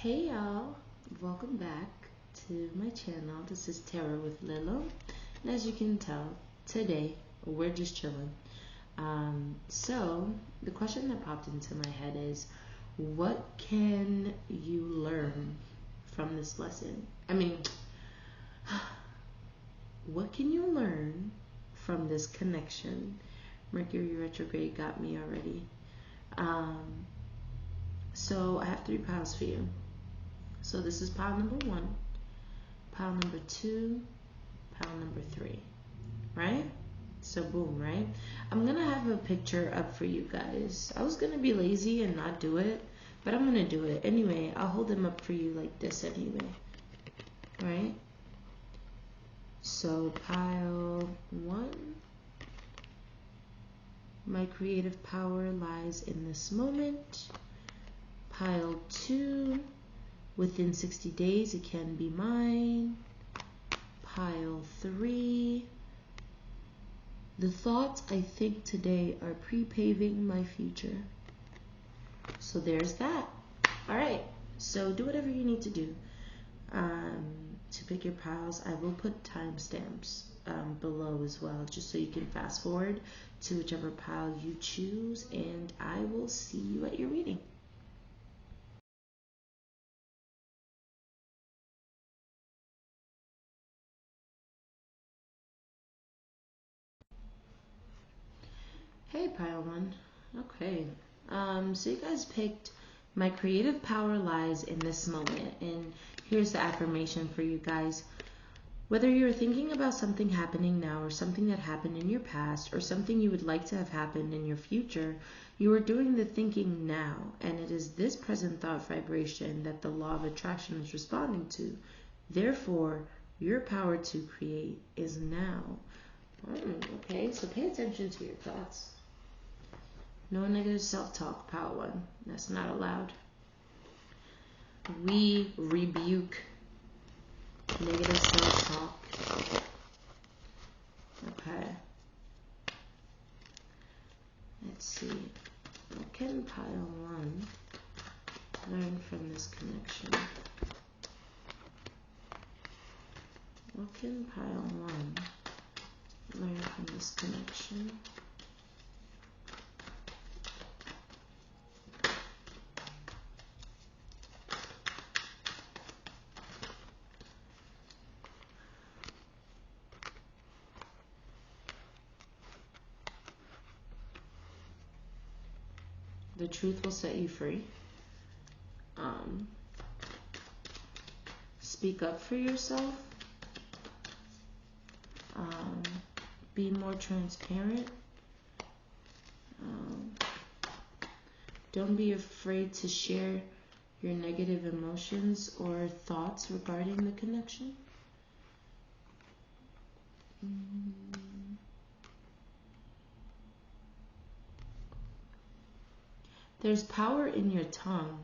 Hey y'all, welcome back to my channel. This is Tara with Lelo, and as you can tell, today we're just chilling. So the question that popped into my head is, what can you learn from this lesson? What can you learn from this connection? Mercury retrograde got me already. So I have 3 piles for you. So this is pile number 1, pile number 2, pile number 3, right? So boom, right? I'm gonna have a picture up for you guys. I was gonna be lazy and not do it, but I'm gonna do it anyway. I'll hold them up for you like this anyway, right? So pile 1, my creative power lies in this moment. Pile 2, within 60 days, it can be mine. Pile 3. The thoughts I think today are pre-paving my future. So there's that. All right. So do whatever you need to do to pick your piles. I will put timestamps below as well, just so you can fast forward to whichever pile you choose. And I will see you at your reading. Hey, pile 1. Okay. So you guys picked my creative power lies in this moment. And here's the affirmation for you guys. Whether you're thinking about something happening now or something that happened in your past or something you would like to have happened in your future, you are doing the thinking now. And it is this present thought vibration that the law of attraction is responding to. Therefore, your power to create is now. Okay, so pay attention to your thoughts. No negative self-talk, pile 1. That's not allowed. We rebuke negative self-talk. Okay. Let's see. What can pile 1 learn from this connection? What can pile 1 learn from this connection? The truth will set you free. Speak up for yourself. Be more transparent. Don't be afraid to share your negative emotions or thoughts regarding the connection. There's power in your tongue.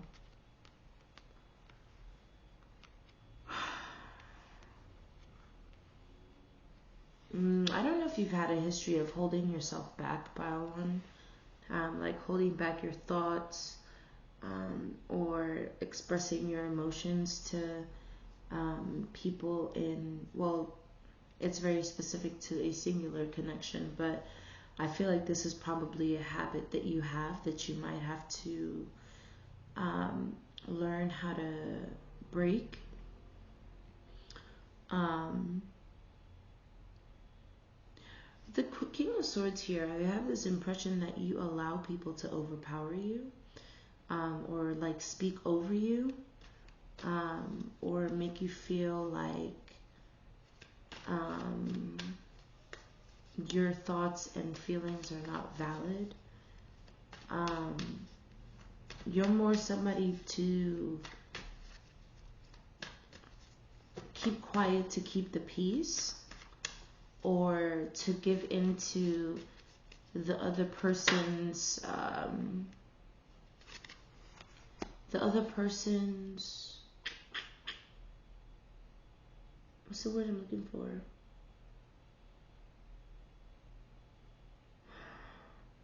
I don't know if you've had a history of holding yourself back, pile 1. Like holding back your thoughts or expressing your emotions to people in, well, it's very specific to a singular connection, but I feel like this is probably a habit that you have that you might have to learn how to break. The King of Swords here, I have this impression that you allow people to overpower you, or like speak over you, or make you feel like your thoughts and feelings are not valid. You're more somebody to keep quiet to keep the peace, or to give into the other person's what's the word I'm looking for?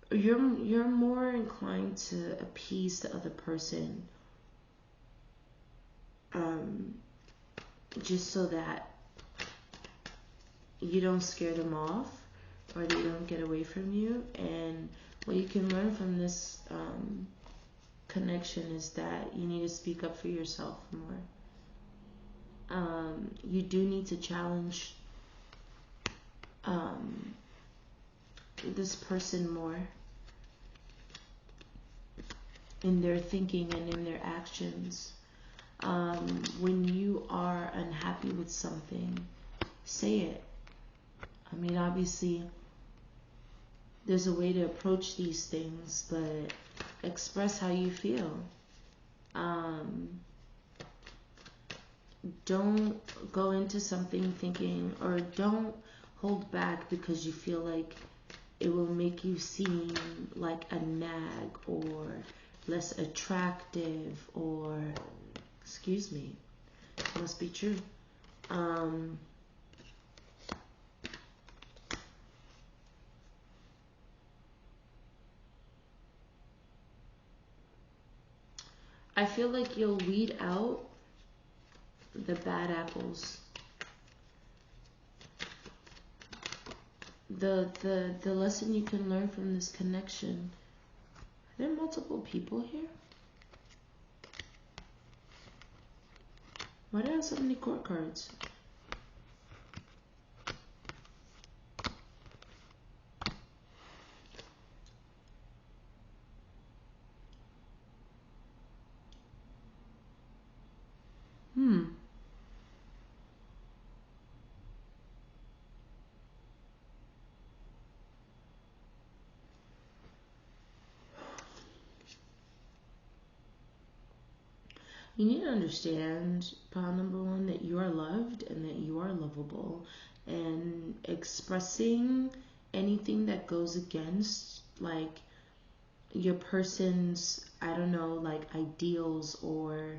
You're more inclined to appease the other person just so that you don't scare them off or they don't get away from you. And what you can learn from this connection is that you need to speak up for yourself more. You do need to challenge this person more in their thinking and in their actions. When you are unhappy with something, say it. I mean, obviously, there's a way to approach these things, but express how you feel. Don't go into something thinking, or don't hold back because you feel like it will make you seem like a nag or less attractive, or, excuse me, it must be true. I feel like you'll weed out the bad apples. The lesson you can learn from this connection. Are there multiple people here? Why do I have so many court cards? You need to understand, pile number one, that you are loved and that you are lovable. And expressing anything that goes against, like, your person's, I don't know, like, ideals or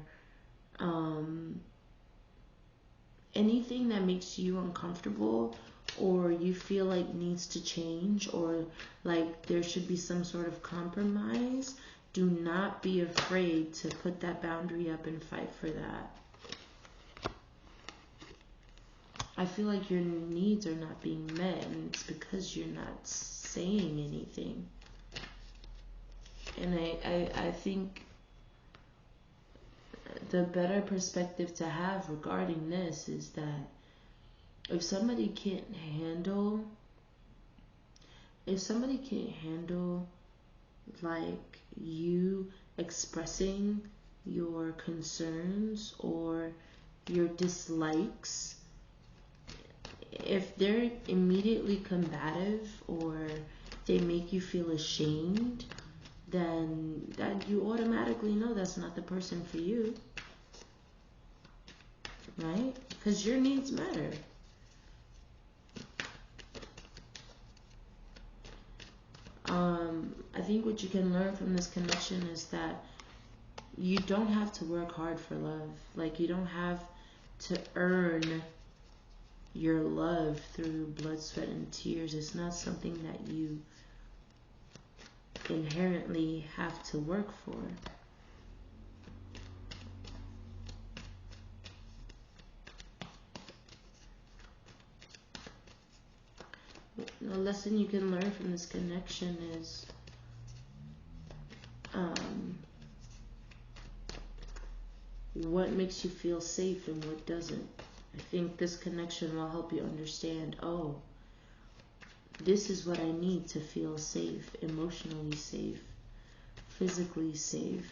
anything that makes you uncomfortable or you feel like needs to change, or like there should be some sort of compromise, do not be afraid to put that boundary up and fight for that. I feel like your needs are not being met, and it's because you're not saying anything. And I think the better perspective to have regarding this is that if somebody can't handle like you expressing your concerns or your dislikes, if they're immediately combative or they make you feel ashamed, then that you automatically know that's not the person for you, right? Because your needs matter. I think what you can learn from this connection is that you don't have to work hard for love. Like, you don't have to earn your love through blood, sweat, and tears. It's not something that you inherently have to work for. The lesson you can learn from this connection is what makes you feel safe and what doesn't. I think this connection will help you understand, oh, this is what I need to feel safe, emotionally safe, physically safe.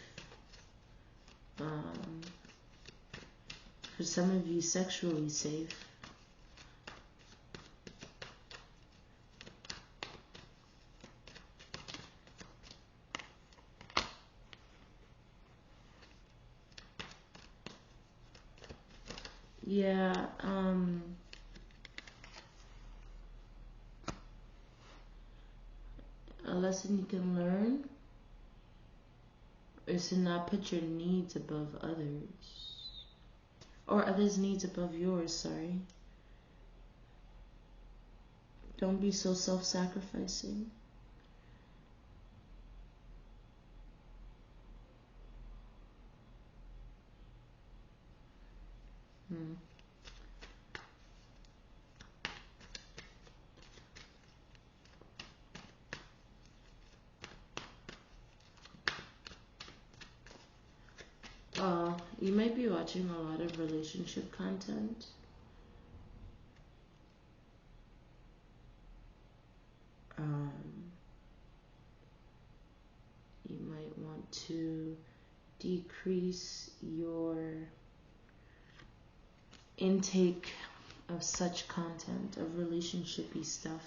For some of you, sexually safe. Yeah, a lesson you can learn is to not put your needs above others, or others' needs above yours, sorry. Don't be so self-sacrificing. You might be watching a lot of relationship content. You might want to decrease your intake of such content, of relationship-y stuff.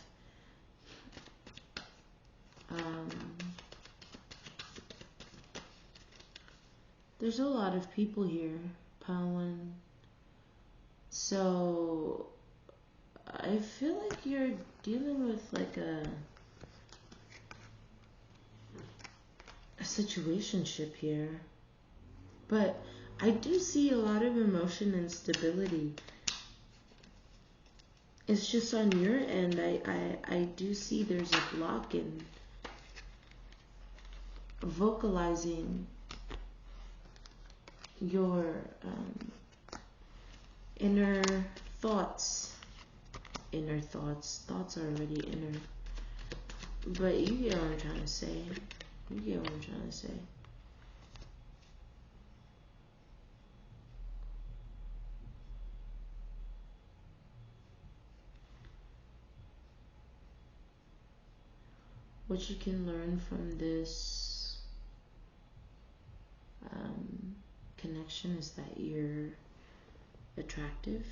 There's a lot of people here, pile one. So I feel like you're dealing with like a situationship here. But I do see a lot of emotion and stability. It's just on your end, I do see there's a block in vocalizing your inner thoughts. Thoughts are already inner. But you get what I'm trying to say. What you can learn from this connection is that you're attractive.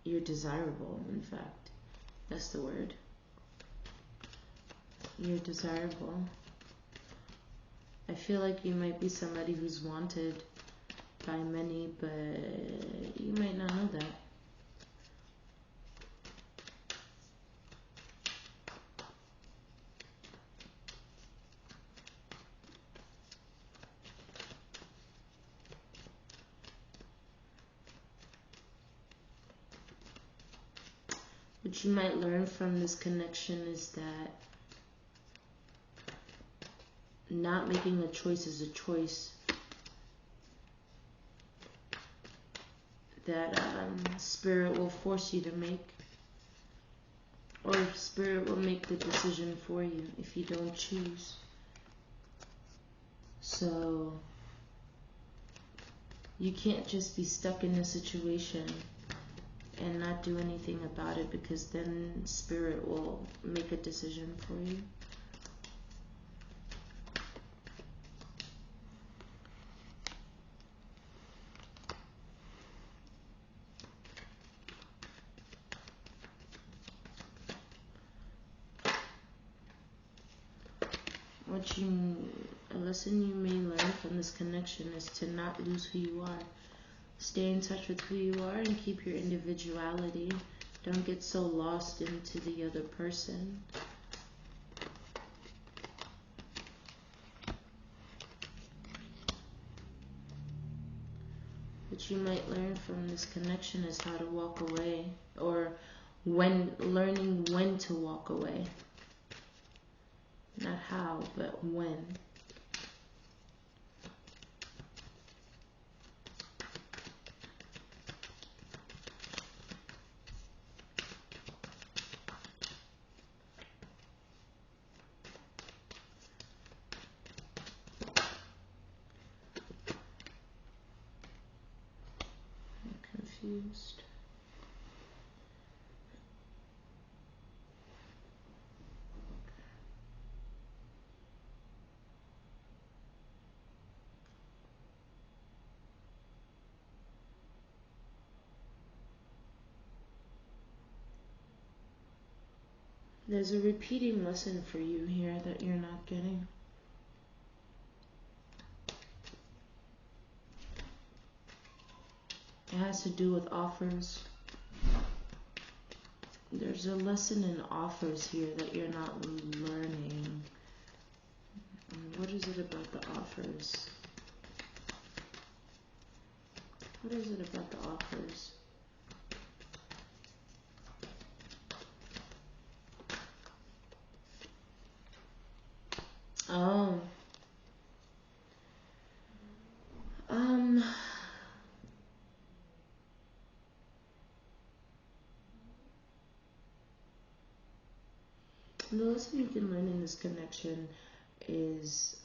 You're desirable, in fact. That's the word. You're desirable. I feel like you might be somebody who's wanted by many, but you might not know that. What you might learn from this connection is that not making a choice is a choice. That spirit will force you to make, or spirit will make the decision for you if you don't choose. So you can't just be stuck in a situation and not do anything about it, because then spirit will make a decision for you. A lesson you may learn from this connection is to not lose who you are. Stay in touch with who you are and keep your individuality. Don't get so lost into the other person. What you might learn from this connection is how to walk away, or learning when to walk away. Not how, but when. I'm confused. There's a repeating lesson for you here that you're not getting. It has to do with offers. There's a lesson in offers here that you're not learning. What is it about the offers? What is it about the offers? Oh. The lesson you can learn in this connection is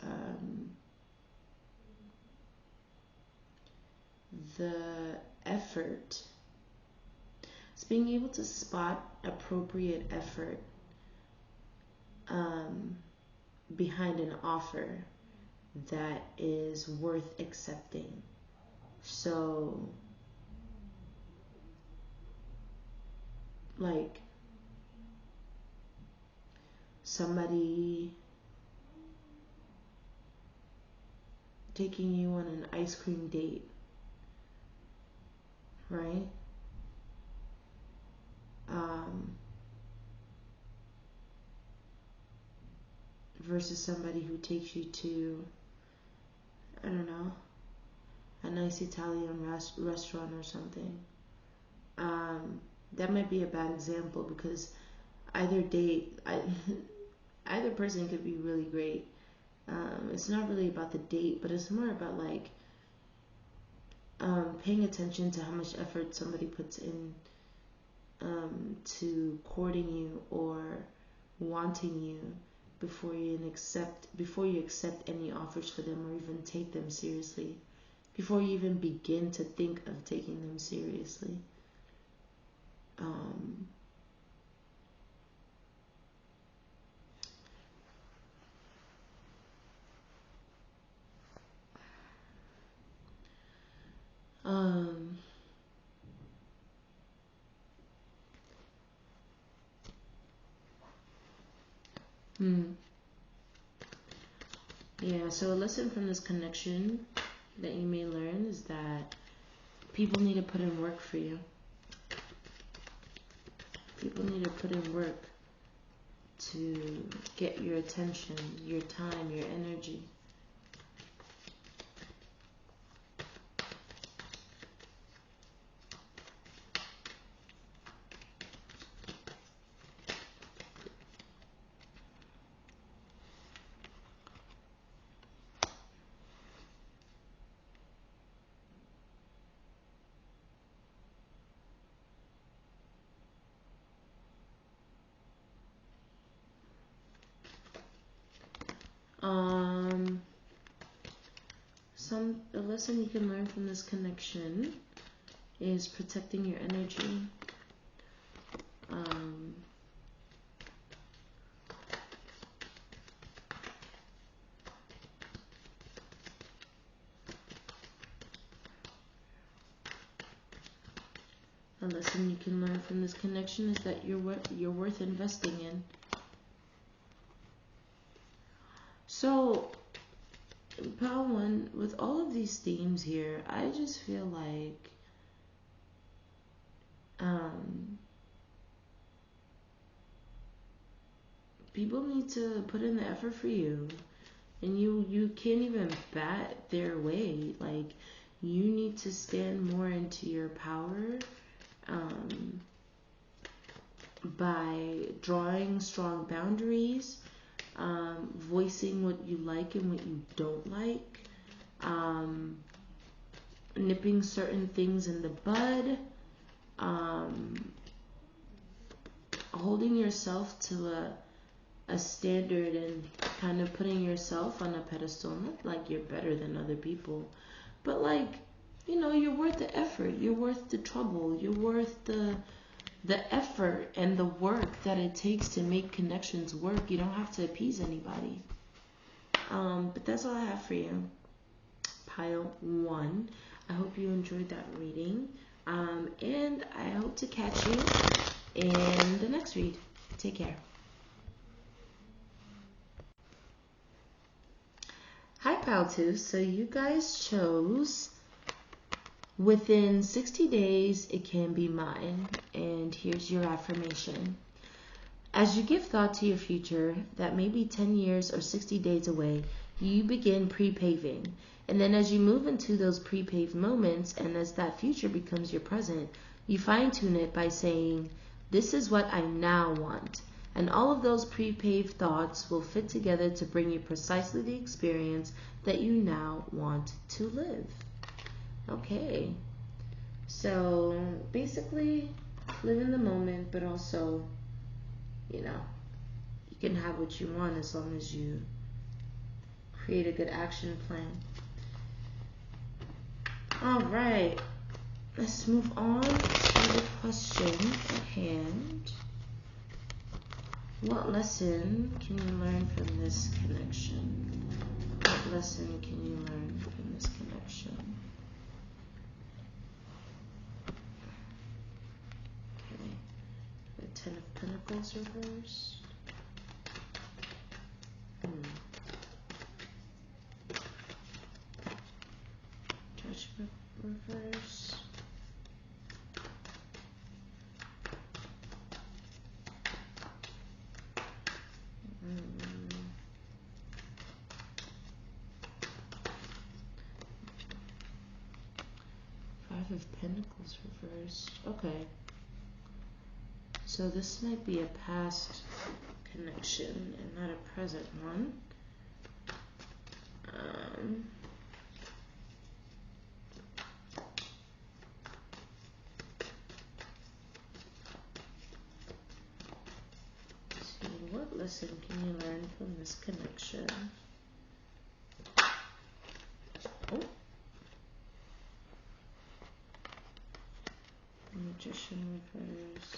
the effort. It's being able to spot appropriate effort behind an offer that is worth accepting. So, like, somebody taking you on an ice cream date, right? Versus somebody who takes you to, I don't know, a nice Italian restaurant or something. That might be a bad example because either either person could be really great. It's not really about the date, but it's more about like paying attention to how much effort somebody puts in to courting you or wanting you before you accept any offers for them or even take them seriously, before you even begin to think of taking them seriously. Yeah, so a lesson from this connection that you may learn is that people need to put in work for you. People need to put in work to get your attention, your time, your energy. A lesson you can learn from this connection is protecting your energy. A lesson you can learn from this connection is that you're worth investing in. So, Pile 1, with all of these themes here, I just feel like people need to put in the effort for you, and you can't even bat their way. Like, you need to stand more into your power by drawing strong boundaries, voicing what you like and what you don't like, nipping certain things in the bud, holding yourself to a standard and kind of putting yourself on a pedestal. Not like you're better than other people, but like, you're worth the effort, you're worth the trouble, you're worth the effort and the work that it takes to make connections work. You don't have to appease anybody. But that's all I have for you, Pile 1. I hope you enjoyed that reading. And I hope to catch you in the next read. Take care. Hi, Pile 2. So you guys chose within 60 days, it can be mine. And here's your affirmation. As you give thought to your future that may be 10 years or 60 days away, you begin pre-paving. And then as you move into those pre-paved moments, and as that future becomes your present, you fine-tune it by saying, this is what I now want. And all of those pre-paved thoughts will fit together to bring you precisely the experience that you now want to live. Okay, so basically live in the moment, but also, You can have what you want as long as you create a good action plan. All right, let's move on to the question at hand. What lesson can you learn from this connection? What lesson can you learn from this connection? Okay, the Ten of Pentacles reversed. Judgment reverse. Five of Pentacles reversed. Okay. So this might be a past connection and not a present one. See, what lesson can you learn from this connection? Oh. Magician reverse.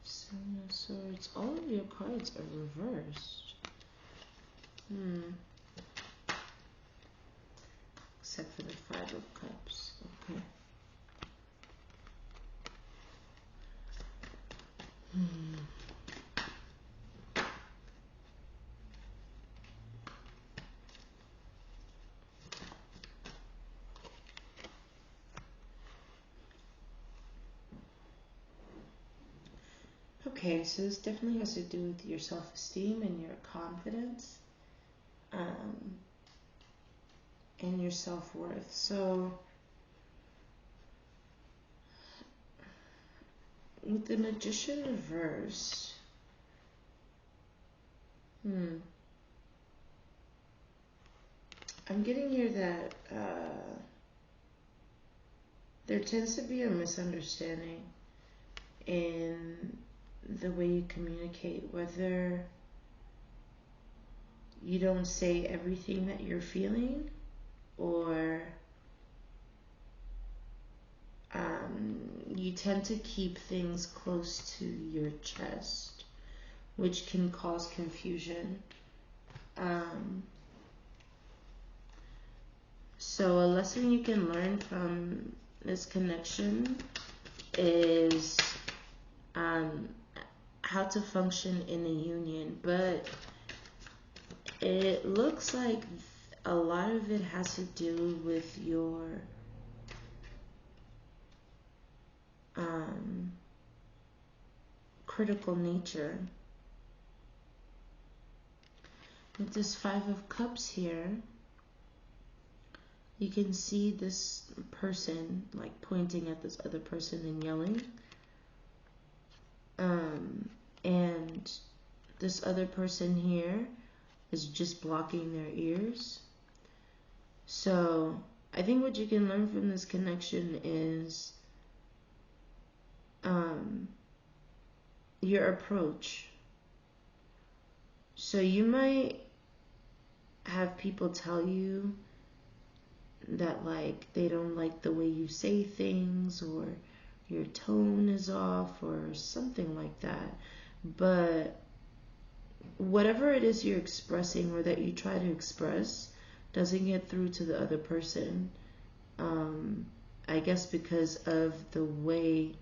Seven of Swords. All of your cards are reversed. Except for the Five of Cups. Okay. Okay, so this definitely has to do with your self-esteem and your confidence, and your self-worth. So with the Magician reverse, I'm getting here that there tends to be a misunderstanding in the way you communicate, whether you don't say everything that you're feeling, or you tend to keep things close to your chest, which can cause confusion. So a lesson you can learn from this connection is how to function in a union, but it looks like a lot of it has to do with your critical nature. With this Five of Cups here, you can see this person like pointing at this other person and yelling. And this other person here is just blocking their ears. So I think what you can learn from this connection is your approach. So you might have people tell you that like they don't like the way you say things, or your tone is off, or something like that. But whatever it is you're expressing, or that you try to express, doesn't get through to the other person. I guess because of the way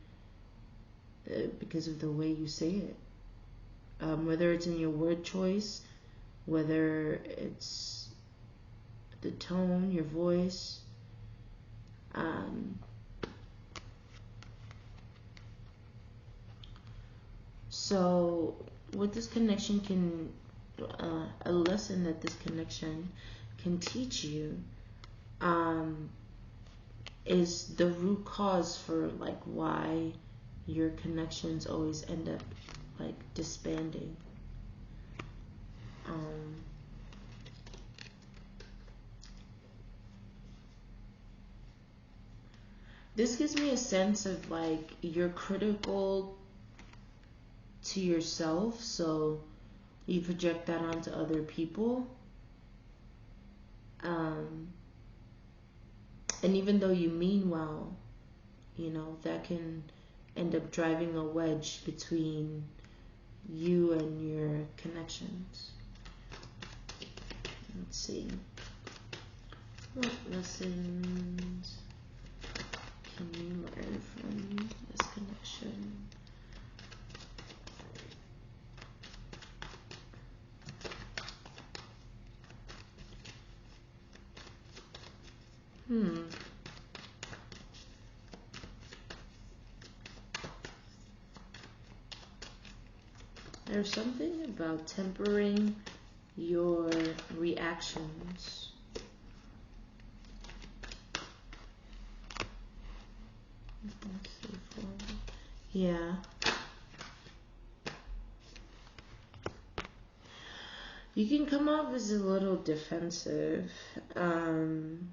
you say it. Whether it's in your word choice, whether it's the tone, your voice. So what this connection can, a lesson that this connection can teach you, is the root cause for like why your connections always end up like disbanding. this gives me a sense of like you're critical to yourself, so you project that onto other people. And even though you mean well, you know, that can end up driving a wedge between you and your connections. Let's see. What lessons can you learn from this connection? There's something about tempering your reactions. Yeah. You can come off as a little defensive. And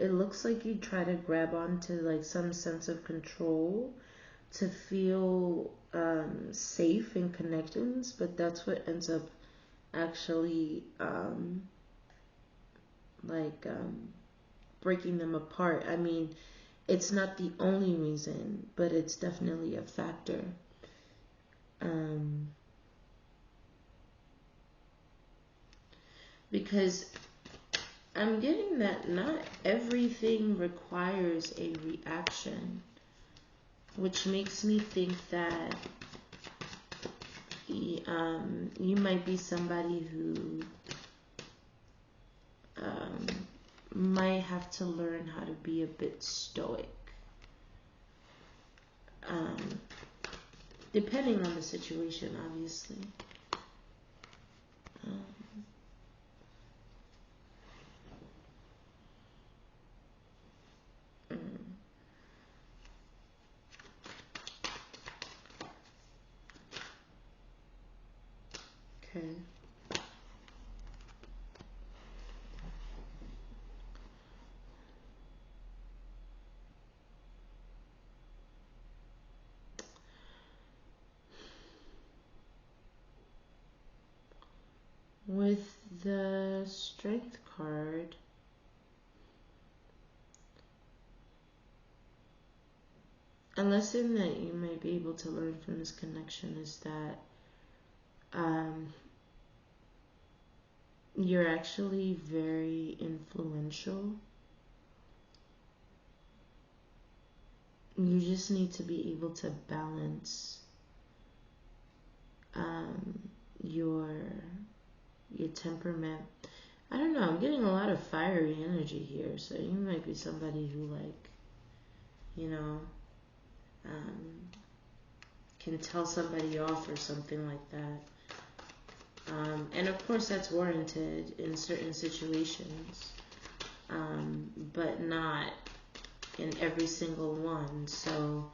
it looks like you try to grab onto like some sense of control to feel safe in connections, but that's what ends up actually breaking them apart. I mean, it's not the only reason, but it's definitely a factor. Because I'm getting that not everything requires a reaction, which makes me think that you might be somebody who might have to learn how to be a bit stoic, depending on the situation, obviously. Okay. With the Strength card, a lesson that you might be able to learn from this connection is that you're actually very influential. You just need to be able to balance your temperament. I don't know, I'm getting a lot of fiery energy here, so you might be somebody who, like, you know, can tell somebody off or something like that. And of course that's warranted in certain situations, but not in every single one. So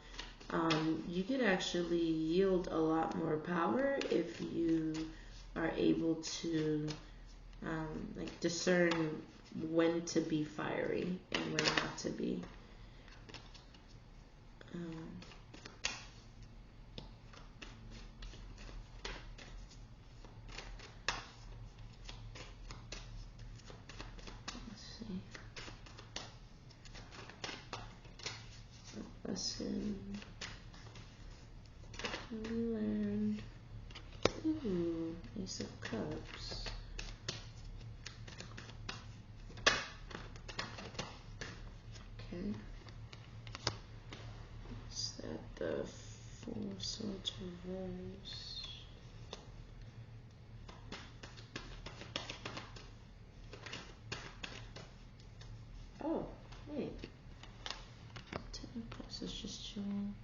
you could actually yield a lot more power if you are able to like discern when to be fiery and when not to be. Lesson we learned. Ooh, Ace of Cups. Okay. Is that the Four Swords reverse? Oh, wait. Ten of Cups is just chilling.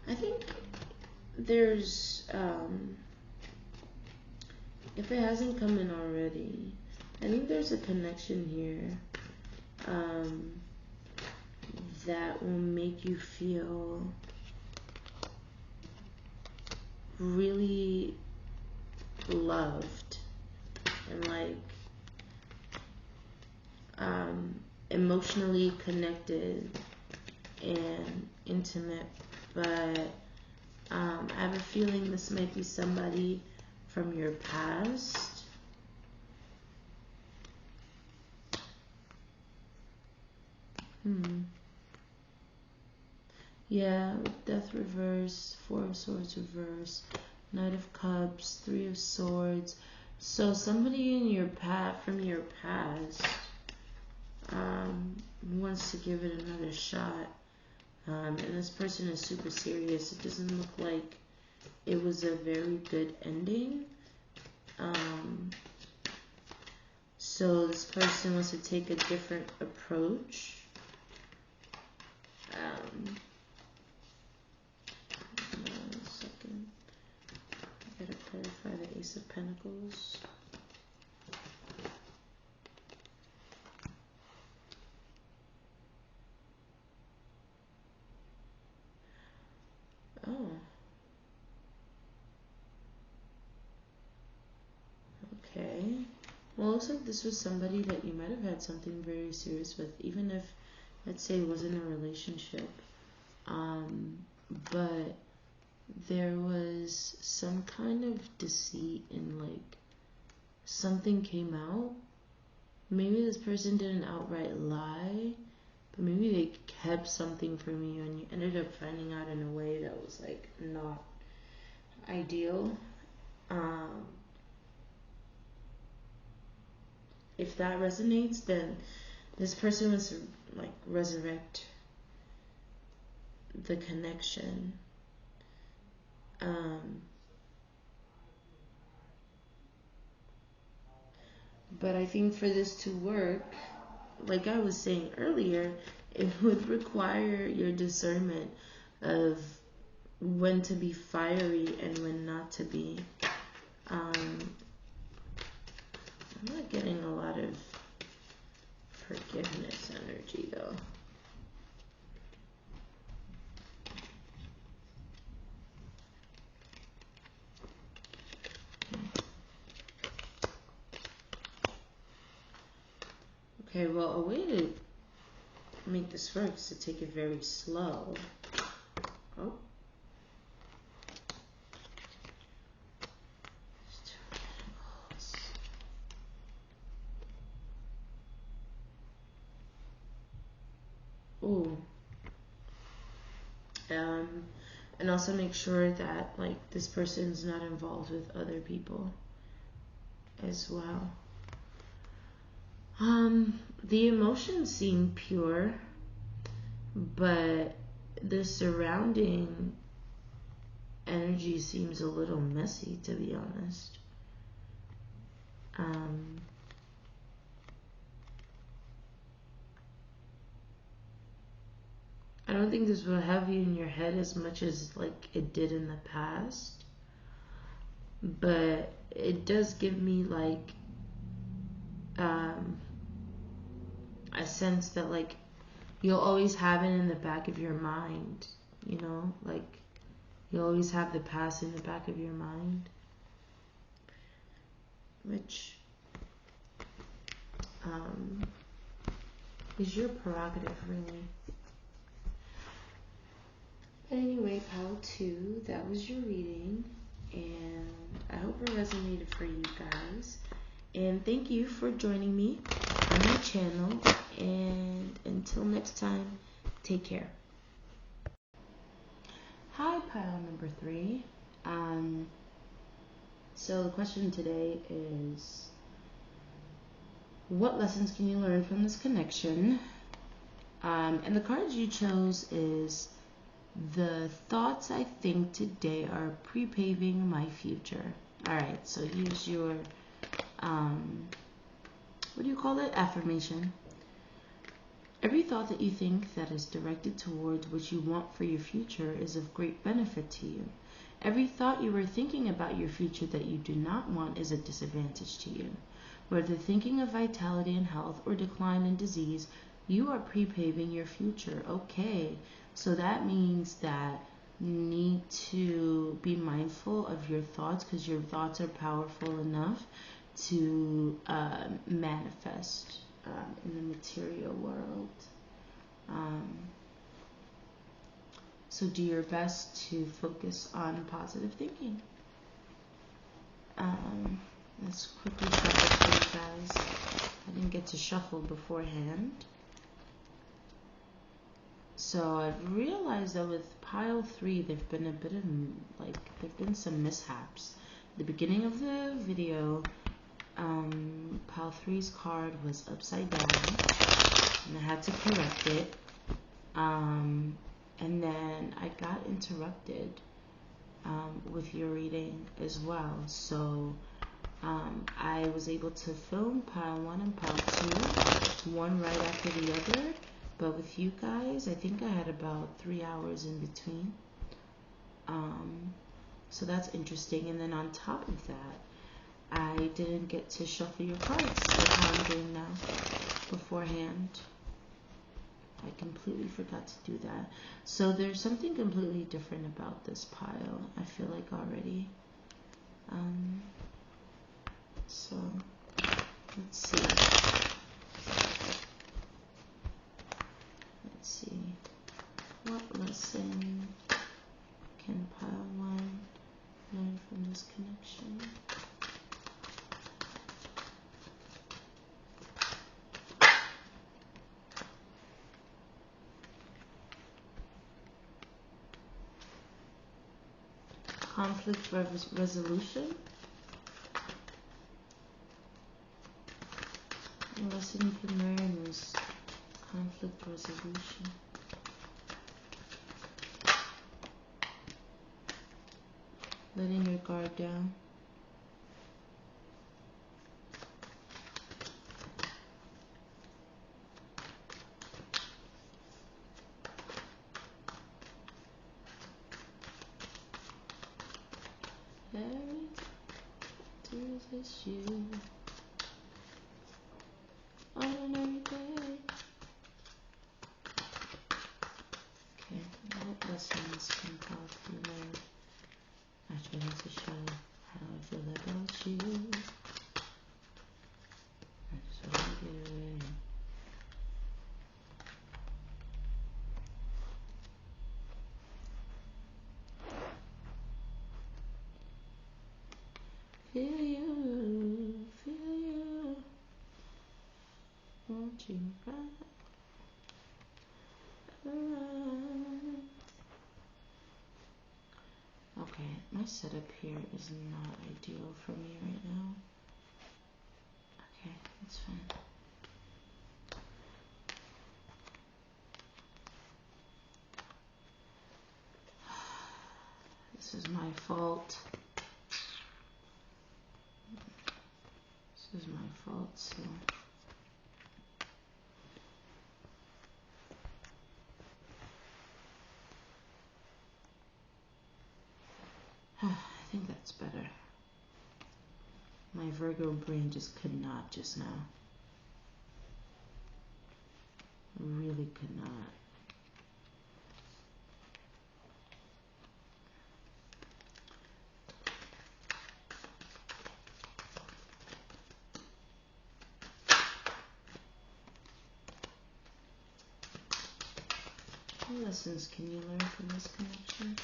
I think there's, if it hasn't come in already, I think there's a connection here that will make you feel really loved and like emotionally connected and intimate, but I have a feeling this might be somebody from your past. Yeah, with Death reverse, Four of Swords reverse, Knight of Cups, Three of Swords. So somebody in your from your past wants to give it another shot. And this person is super serious. It doesn't look like it was a very good ending. So this person wants to take a different approach. One second. I gotta clarify the Ace of Pentacles. Oh. Okay. Well, it looks like this was somebody that you might have had something very serious with, even if, let's say, it wasn't a relationship. But there was some kind of deceit and like something came out. Maybe this person didn't outright lie, but maybe they kept something from you and you ended up finding out in a way that was like not ideal. If that resonates, then this person wants to like resurrect the connection. But I think for this to work, like I was saying earlier, it would require your discernment of when to be fiery and when not to be. I'm not getting a lot of forgiveness energy though. Okay, well, a way to make this work is to take it very slow. Oh. Ooh. And also make sure that like this person's not involved with other people as well. The emotions seem pure, but the surrounding energy seems a little messy, to be honest. I don't think this will have you in your head as much as like it did in the past, but it does give me like a sense that like you'll always have it in the back of your mind, you know, like you'll always have the past in the back of your mind, which is your prerogative, really. But anyway, pile 2, that was your reading, and I hope it resonated for you guys. And thank you for joining me on my channel. And until next time, take care. Hi, pile number 3. So the question today is, what lessons can you learn from this connection? And the cards you chose is, the thoughts I think today are pre-paving my future. All right, so here's your what do you call it? Affirmation. Every thought that you think that is directed towards what you want for your future is of great benefit to you. Every thought you are thinking about your future that you do not want is a disadvantage to you. Whether thinking of vitality and health or decline and disease, you are pre-paving your future. Okay, so that means that you need to be mindful of your thoughts, because your thoughts are powerful enough to manifest in the material world. So do your best to focus on positive thinking. Let's quickly shuffle for you guys. I didn't get to shuffle beforehand. So I've realized that with pile 3, there've been a bit of, there've been some mishaps. At the beginning of the video, pile 3's card was upside down, and I had to correct it. And then I got interrupted with your reading as well. So I was able to film pile 1 and pile 2, one right after the other. But with you guys, I think I had about 3 hours in between. So that's interesting. And then on top of that, I didn't get to shuffle your cards like how I'm doing now beforehand. I completely forgot to do that. So there's something completely different about this pile, I feel like already. So let's see. Let's see. What lesson can pile 1 learn from this connection? Conflict resolution. The lesson you can learn is conflict resolution. Letting your guard down. Every do this you on and every day. Okay, what lessons can powerfully learn? Actually, I need to show how I feel about you. I just want to get away. Feel you, won't you run around? Okay, my setup here is not ideal for me right now. Okay, that's fine. This is my fault. This is my fault, so. I think that's better. My Virgo brain just could not just now. Really could not. What lessons can you learn from this connection?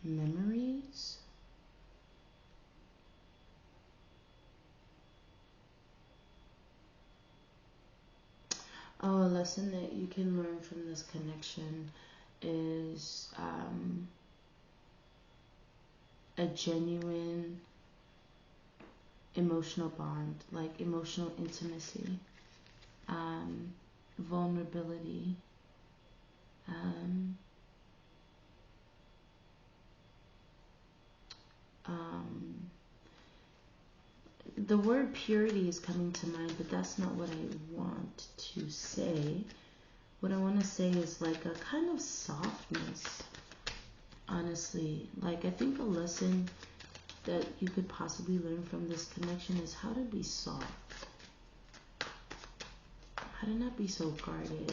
Memories? Oh, a lesson that you can learn from this connection is a genuine emotional bond, like emotional intimacy, vulnerability, um, um, the word purity is coming to mind, but that's not what I want to say. What I want to say is like a kind of softness, honestly. Like, I think a lesson that you could possibly learn from this connection is how to be soft, how to not be so guarded.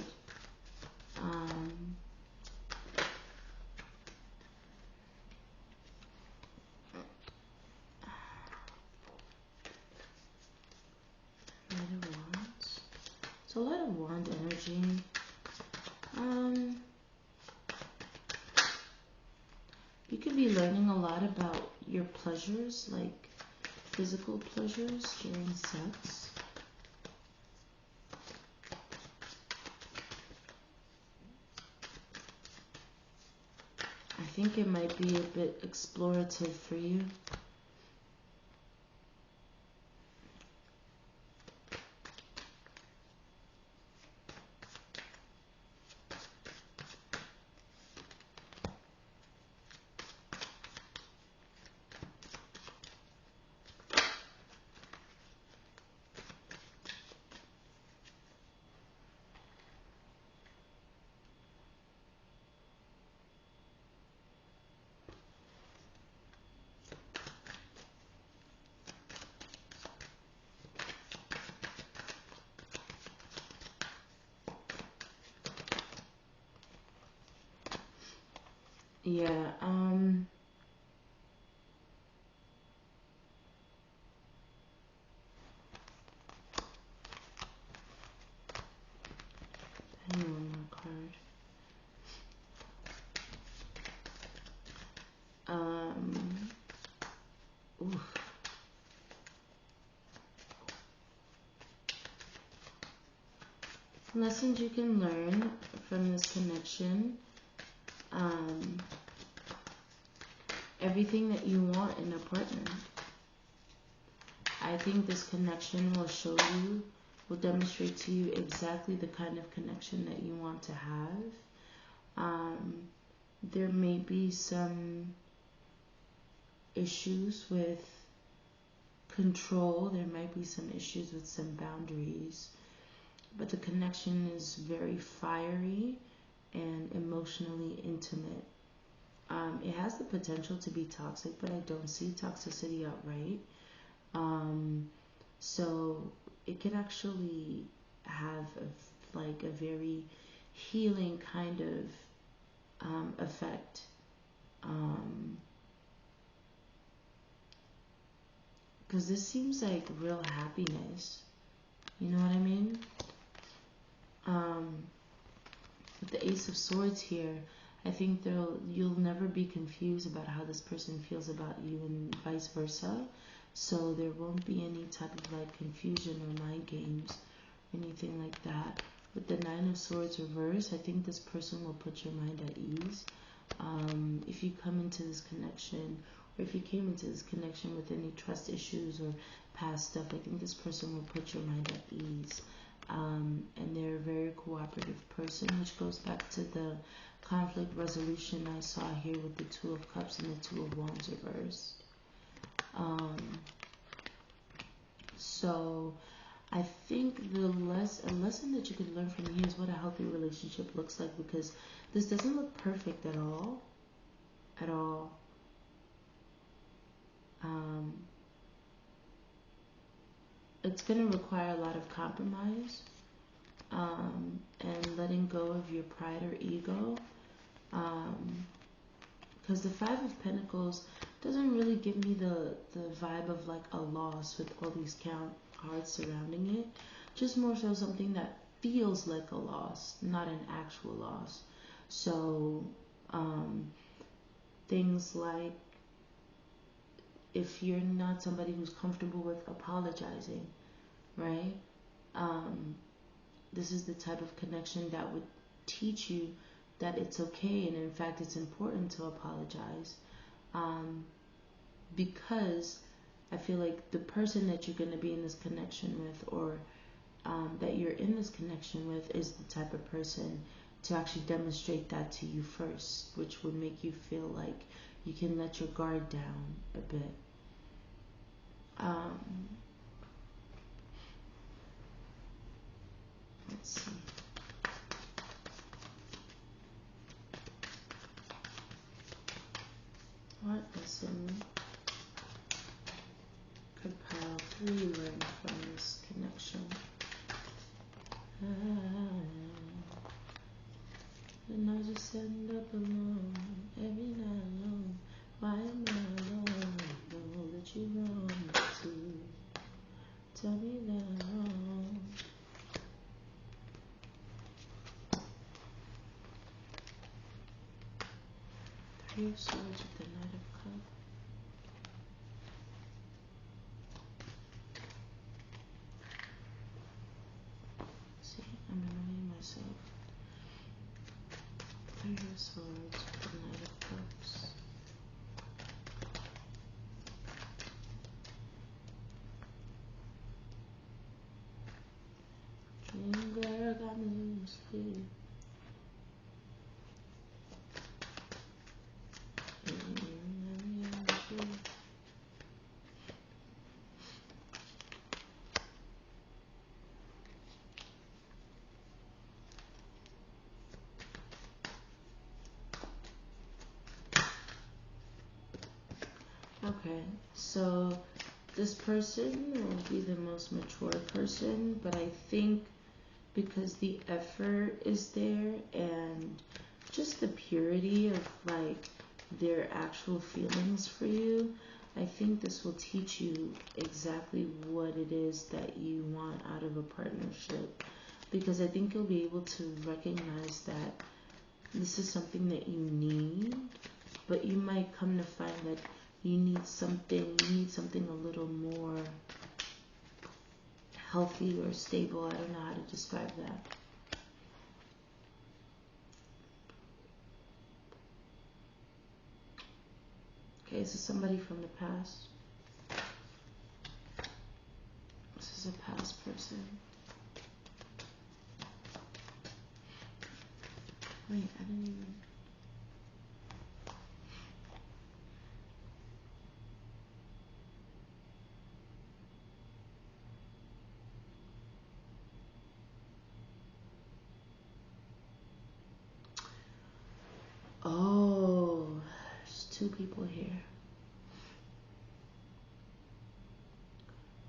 Knight of Wands. So a lot of wand energy. You could be learning a lot about your pleasures, like physical pleasures during sex. I think it might be a bit explorative for you. Yeah, I need one more card. Oof. Lessons you can learn from this connection. Everything that you want in a partner. I think this connection will show you, will demonstrate to you exactly the kind of connection that you want to have. There may be some issues with control. There might be some issues with some boundaries. But the connection is very fiery and emotionally intimate. It has the potential to be toxic, but I don't see toxicity outright. So it can actually have like a very healing kind of effect. Because this seems like real happiness. You know what I mean? With the Ace of Swords here, I think you'll never be confused about how this person feels about you and vice versa. So there won't be any type of like confusion or mind games or anything like that. With the Nine of Swords reverse, I think this person will put your mind at ease. If you come into this connection, or if you came into this connection with any trust issues or past stuff, I think this person will put your mind at ease. And they're a very cooperative person, which goes back to the conflict resolution I saw here with the Two of Cups and the Two of Wands reversed. So I think a lesson that you could learn from here is what a healthy relationship looks like, because this doesn't look perfect at all. At all. It's going to require a lot of compromise and letting go of your pride or ego. Because the Five of Pentacles doesn't really give me the vibe of like a loss with all these cards surrounding it. Just more so something that feels like a loss, not an actual loss. So things like, if you're not somebody who's comfortable with apologizing, right? this is the type of connection that would teach you that it's okay, and in fact it's important to apologize, because I feel like the person that you're going to be in this connection with, or that you're in this connection with, is the type of person to actually demonstrate that to you first, which would make you feel like you can let your guard down a bit. Let's see. What lesson could pile 3 learn from this connection? And I just end up alone every night alone. Why am I alone? Know that you want me to tell me that I'm wrong. Three of Swords with the Knight of Cups. See, I'm annoying myself. Three of Swords with the Knight of Cups. Dream girl got me asleep. Okay, so this person will be the most mature person, but I think because the effort is there and just the purity of like their actual feelings for you, I think this will teach you exactly what it is that you want out of a partnership, because I think you'll be able to recognize that this is something that you need, but you might come to find that you need something a little more healthy or stable. I don't know how to describe that. Okay, so somebody from the past. This is a past person. Wait, I didn't even... Oh, there's 2 people here.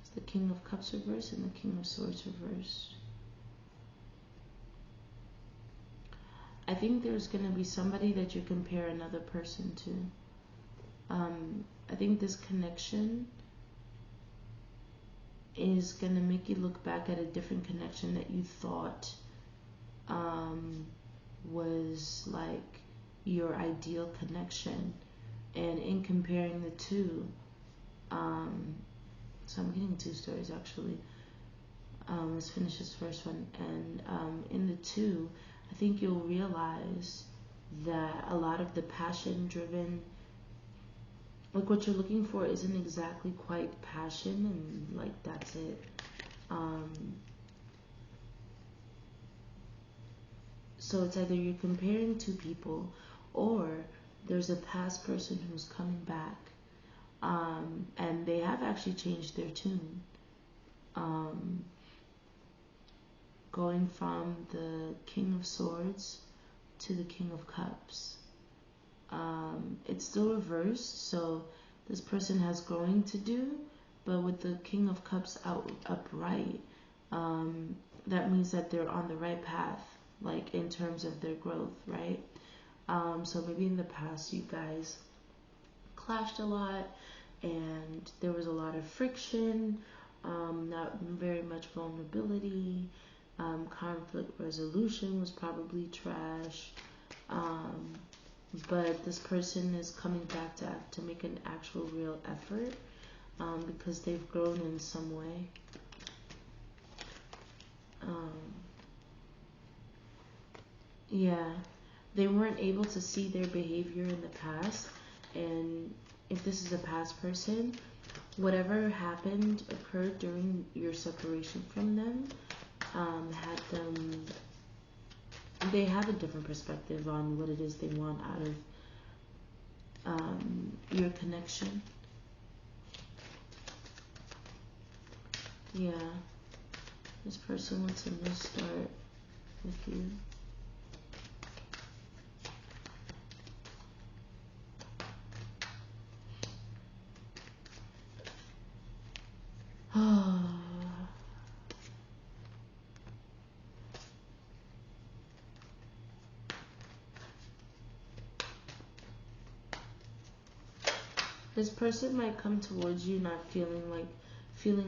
It's the King of Cups reversed and the King of Swords reversed. I think there's going to be somebody that you compare another person to. I think this connection is going to make you look back at a different connection that you thought was like your ideal connection, and in comparing the two, so I'm getting 2 stories actually. Let's finish this first one, and in the 2, I think you'll realize that a lot of the passion driven, like what you're looking for isn't exactly quite passion, and like that's it. So it's either you're comparing 2 people, or there's a past person who's coming back, and they have actually changed their tune, going from the King of Swords to the King of Cups. It's still reversed, so this person has growing to do, but with the King of Cups upright, that means that they're on the right path, like in terms of their growth, right? So maybe in the past you guys clashed a lot and there was a lot of friction, not very much vulnerability, conflict resolution was probably trash, but this person is coming back to make an actual real effort, because they've grown in some way. Yeah, they weren't able to see their behavior in the past, and if this is a past person, whatever happened occurred during your separation from them, had them, they have a different perspective on what it is they want out of your connection. Yeah, this person wants a new start with you. This person might come towards you not feeling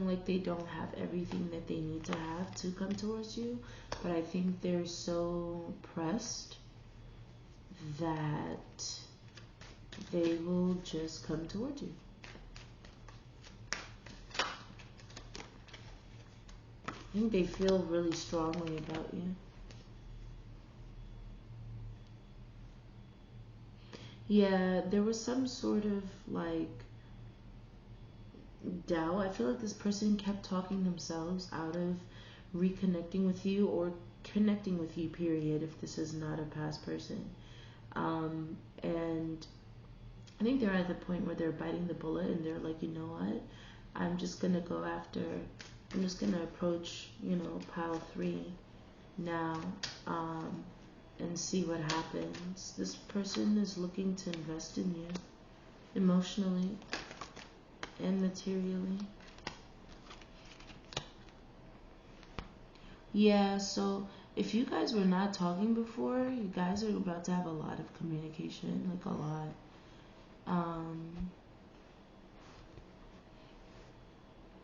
like they don't have everything that they need to have to come towards you, but I think they're so pressed that they will just come towards you. I think they feel really strongly about you. Yeah, there was some sort of like doubt. I feel like this person kept talking themselves out of reconnecting with you or connecting with you, period, if this is not a past person. And I think they're at the point where they're biting the bullet and they're like, you know what? I'm just going to approach, pile 3 now, and see what happens. This person is looking to invest in you emotionally and materially. Yeah, so if you guys were not talking before, you guys are about to have a lot of communication, like a lot.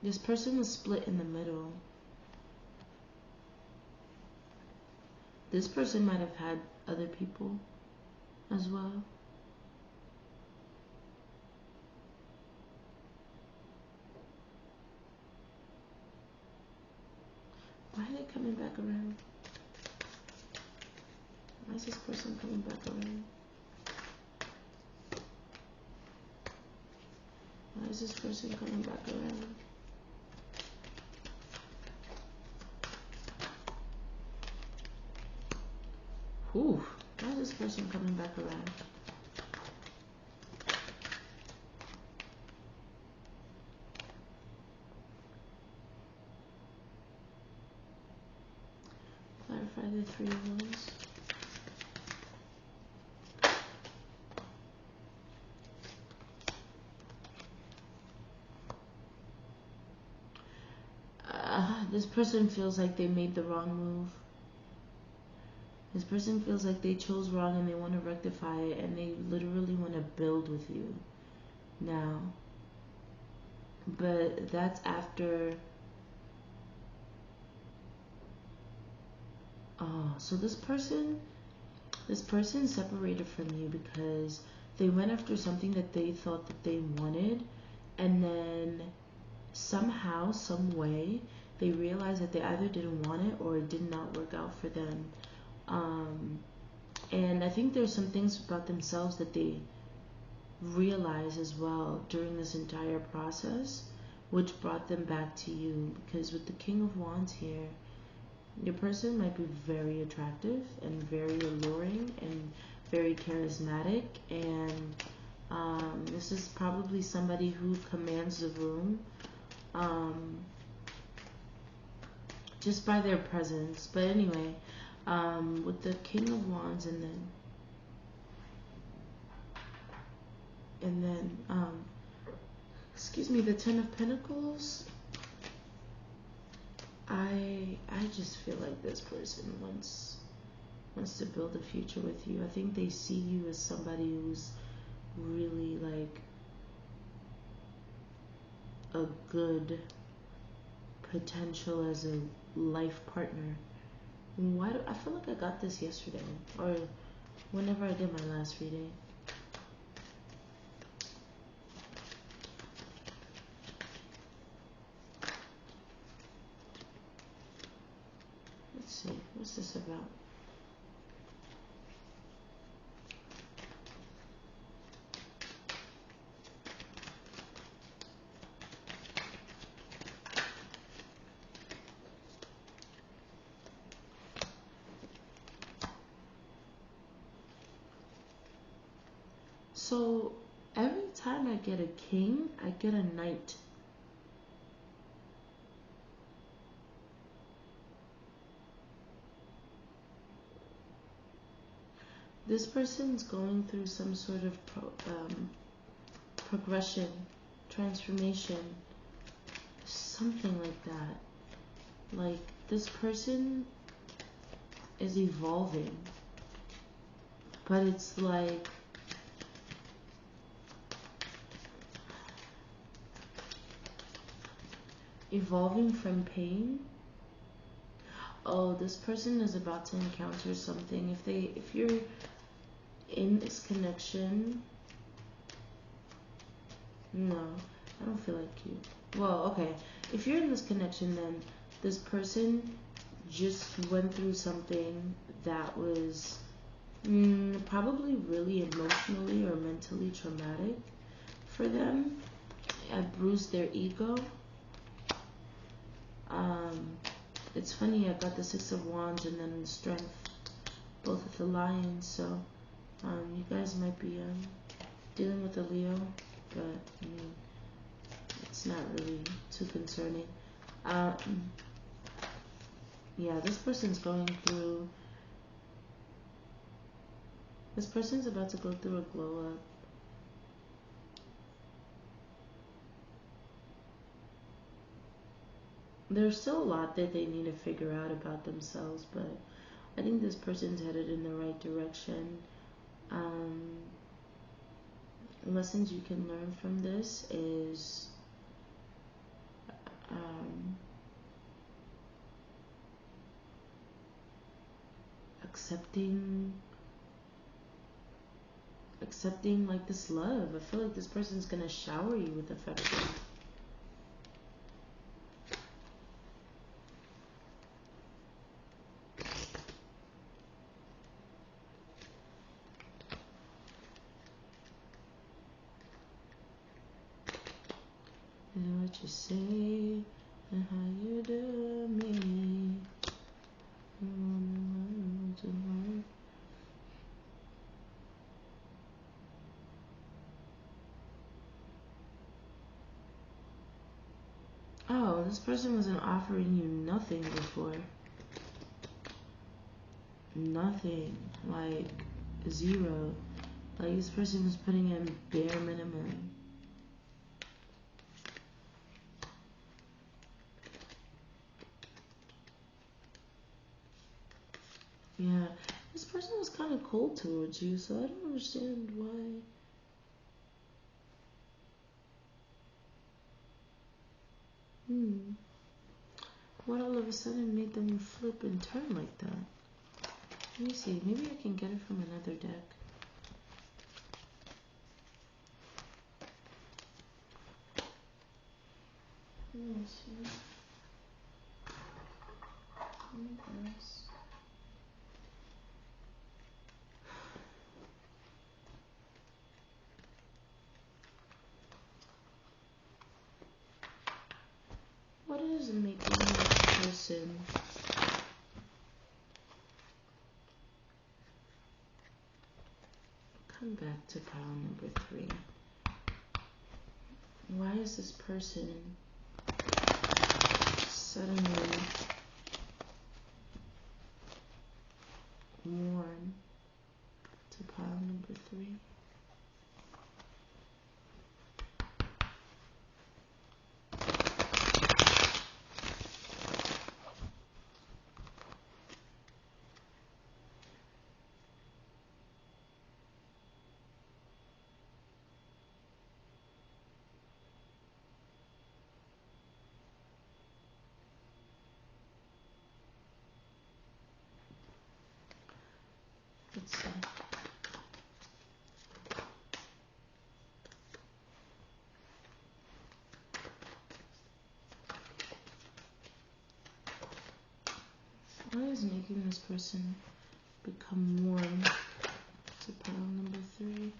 This person is split in the middle. This person might have had other people as well. Why are they coming back around? Why is this person coming back around? Why is this person coming back around? Whew. Why is this person coming back around? Clarify the 3 of Wands. This person feels like they made the wrong move. This person feels like they chose wrong and they want to rectify it, and they literally want to build with you now. But that's after. So this person separated from you because they went after something that they thought that they wanted, and then somehow, some way, they realized that they either didn't want it or it did not work out for them. And I think there's some things about themselves that they realize as well during this entire process, which brought them back to you. Because with the King of Wands here, your person might be very attractive and very alluring and very charismatic, and this is probably somebody who commands the room just by their presence. But anyway, with the King of Wands and then excuse me, the Ten of Pentacles, I just feel like this person wants to build a future with you. I think they see you as somebody who's really like a good potential as a life partner. Why do I feel like I got this yesterday or whenever I did my last reading? Let's see, what's this about? So every time I get a king, I get a knight. This person's going through some sort of progression, transformation, something like that. Like, this person is evolving, but it's like evolving from pain. Oh, this person is about to encounter something. If you're in this connection, no, I don't feel like you. Well, okay, if you're in this connection, then this person just went through something that was probably really emotionally or mentally traumatic for them. It bruised their ego. It's funny, I got the Six of Wands and then the Strength, both of the Lions, so you guys might be dealing with a Leo, but I mean, it's not really too concerning. Yeah, this person's about to go through a glow up. There's still a lot that they need to figure out about themselves, but I think this person's headed in the right direction. Lessons you can learn from this is accepting like this love. I feel like this person's gonna shower you with affection. And what you say and how you do me. Oh, this person wasn't offering you nothing before. Nothing. Like, zero. Like, this person was putting in bare minimum. Yeah, this person was kind of cold towards you, so I don't understand why. What all of a sudden made them flip and turn like that? Let me see, maybe I can get it from another deck. Let me see. What is making this person come back to pile number 3? Why is this person suddenly warm to pile number 3? Let's see. What is making this person become warm to pile number 3?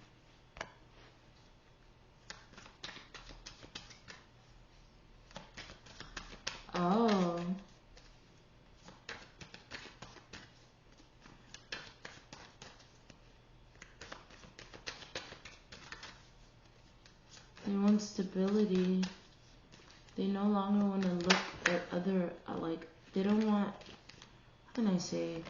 Oh. stability. They no longer want to look at other, like, they don't want, how can I say,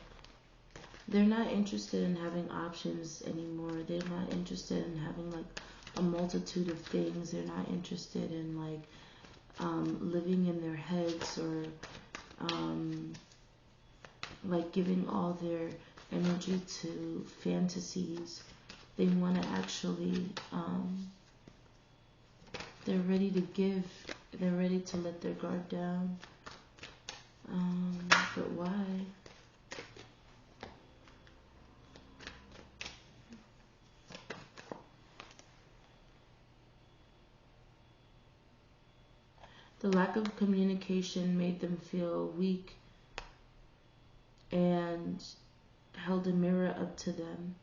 they're not interested in having options anymore. They're not interested in having, like, a multitude of things. They're not interested in, like, living in their heads or, like, giving all their energy to fantasies. They want to actually, they're ready to give. They're ready to let their guard down. But why? The lack of communication made them feel weak and held a mirror up to them.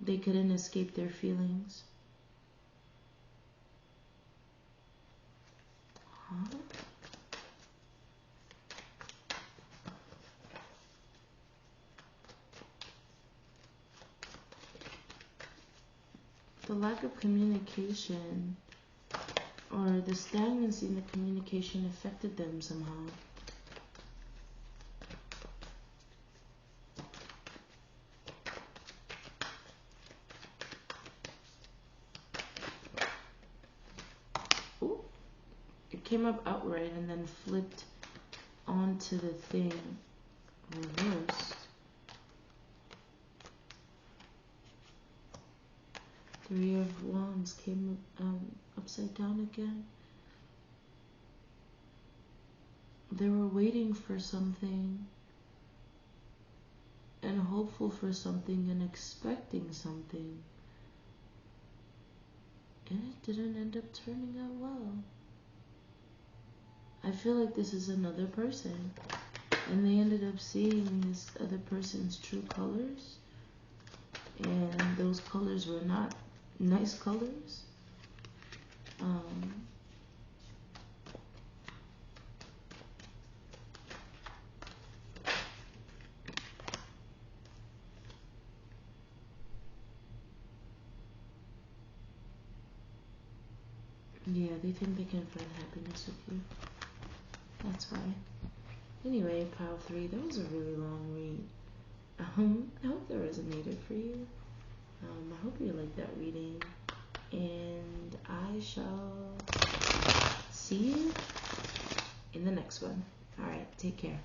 They couldn't escape their feelings. Huh? The lack of communication or the stagnancy in the communication affected them somehow. Ooh, it came up outright and then flipped onto the thing reversed. Three of Wands came upside down again. They were waiting for something and hopeful for something and expecting something. And it didn't end up turning out well. I feel like this is another person. And they ended up seeing this other person's true colors. And those colors were not nice colors. Yeah, they think they can find happiness with you. That's why. Anyway, pile 3, that was a really long read. I hope that resonated for you. I hope you liked that reading. And I shall see you in the next one. Alright, take care.